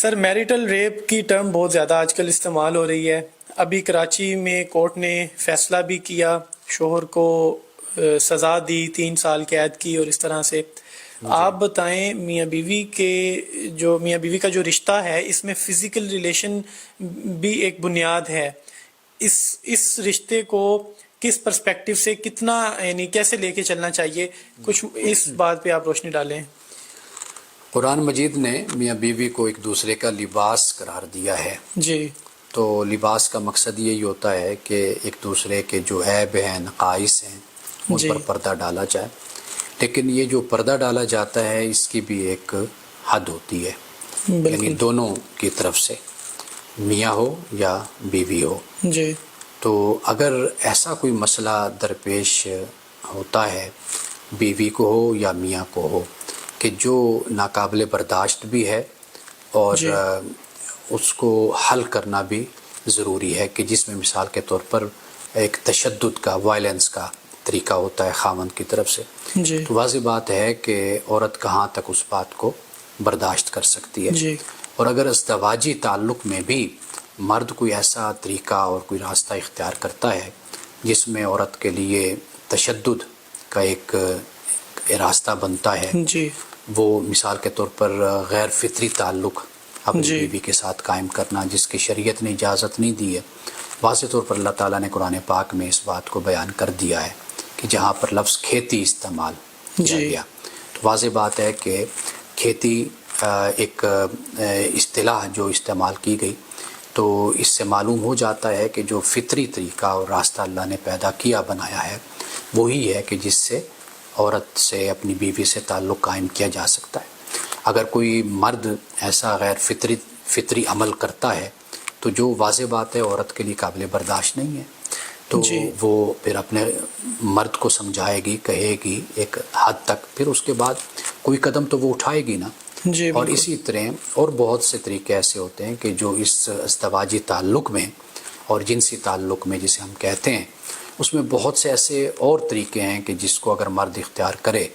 سر marital rape کی term بہت زیادہ آج کل استعمال ہو رہی ہے. ابھی کراچی میں کورٹ نے فیصلہ بھی کیا, شوہر کو سزا دی 3 سال قید کی, اور اس طرح سے آپ بتائیں میاں بیوی کا جو رشتہ ہے اس میں فزیکل ریلیشن بھی ایک بنیاد ہے. اس رشتے کو کس پرسپیکٹو سے کتنا یعنی کیسے لے کے چلنا چاہیے, کچھ اس بات پہ آپ روشنی ڈالیں. قرآن مجید نے میاں بیوی کو ایک دوسرے کا لباس قرار دیا ہے. جی. تو لباس کا مقصد یہی ہوتا ہے کہ ایک دوسرے کے جو عیب ہیں, نقائص ہیں, ان پر پردہ ڈالا جائے. لیکن یہ جو پردہ ڈالا جاتا ہے اس کی بھی ایک حد ہوتی ہے, یعنی دونوں کی طرف سے, میاں ہو یا بیوی ہو. جی. تو اگر ایسا کوئی مسئلہ درپیش ہوتا ہے بیوی کو ہو یا میاں کو ہو کہ جو ناقابل برداشت بھی ہے اور اس کو حل کرنا بھی ضروری ہے, کہ جس میں مثال کے طور پر ایک تشدد کا, وائلنس کا طریقہ ہوتا ہے خاوند کی طرف سے, تو واضح بات ہے کہ عورت کہاں تک اس بات کو برداشت کر سکتی ہے. اور اگر ازدواجی تعلق میں بھی مرد کوئی ایسا طریقہ اور کوئی راستہ اختیار کرتا ہے جس میں عورت کے لیے تشدد کا ایک راستہ بنتا ہے, وہ مثال کے طور پر غیر فطری تعلق اپنی بیوی کے ساتھ قائم کرنا جس کی شریعت نے اجازت نہیں دی ہے. واضح طور پر اللہ تعالیٰ نے قرآن پاک میں اس بات کو بیان کر دیا ہے کہ جہاں پر لفظ کھیتی استعمال کیا گیا, تو واضح بات ہے کہ کھیتی ایک اصطلاح جو استعمال کی گئی, تو اس سے معلوم ہو جاتا ہے کہ جو فطری طریقہ اور راستہ اللہ نے پیدا کیا, بنایا ہے, وہی ہے کہ جس سے عورت سے, اپنی بیوی سے تعلق قائم کیا جا سکتا ہے. اگر کوئی مرد ایسا غیر فطری عمل کرتا ہے تو جو واضح بات ہے عورت کے لیے قابل برداشت نہیں ہے, تو وہ پھر اپنے مرد کو سمجھائے گی, کہے گی ایک حد تک, پھر اس کے بعد کوئی قدم تو وہ اٹھائے گی نا. اور اسی طرح اور بہت سے طریقے ایسے ہوتے ہیں کہ جو اس ازدواجی تعلق میں اور جنسی تعلق میں جسے ہم کہتے ہیں, اس میں بہت سے ایسے اور طریقے ہیں کہ جس کو اگر مرد اختیار کرے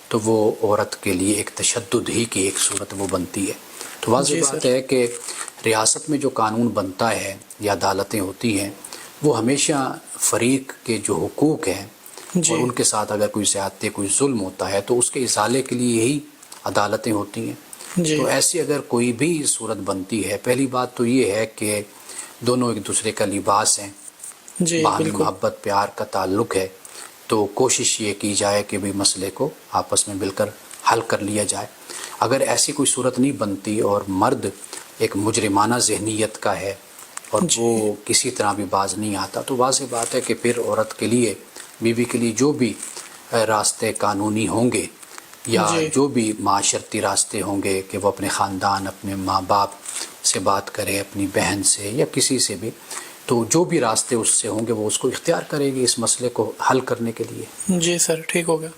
تو وہ عورت کے لیے ایک تشدد ہی کی ایک صورت وہ بنتی ہے. تو واضح بات ہے کہ ریاست میں جو قانون بنتا ہے یا عدالتیں ہوتی ہیں, وہ ہمیشہ فریق کے جو حقوق ہیں اور ان کے ساتھ اگر کوئی زیادتی, کوئی ظلم ہوتا ہے تو اس کے ازالے کے لیے ہی عدالتیں ہوتی ہیں. تو ایسی اگر کوئی بھی صورت بنتی ہے, پہلی بات تو یہ ہے کہ دونوں ایک دوسرے کا لباس ہیں, باہمی محبت پیار کا تعلق ہے, تو کوشش یہ کی جائے کہ بھی مسئلے کو آپس میں مل کر حل کر لیا جائے. اگر ایسی کوئی صورت نہیں بنتی اور مرد ایک مجرمانہ ذہنیت کا ہے اور وہ کسی طرح بھی باز نہیں آتا, تو واضح بات ہے کہ پھر عورت کے لیے, بیوی کے لیے جو بھی راستے قانونی ہوں گے یا جو بھی معاشرتی راستے ہوں گے کہ وہ اپنے خاندان, اپنے ماں باپ سے بات کرے, اپنی بہن سے یا کسی سے بھی, تو جو بھی راستے اس سے ہوں گے وہ اس کو اختیار کرے گی اس مسئلے کو حل کرنے کے لیے. جی سر, ٹھیک ہو گیا.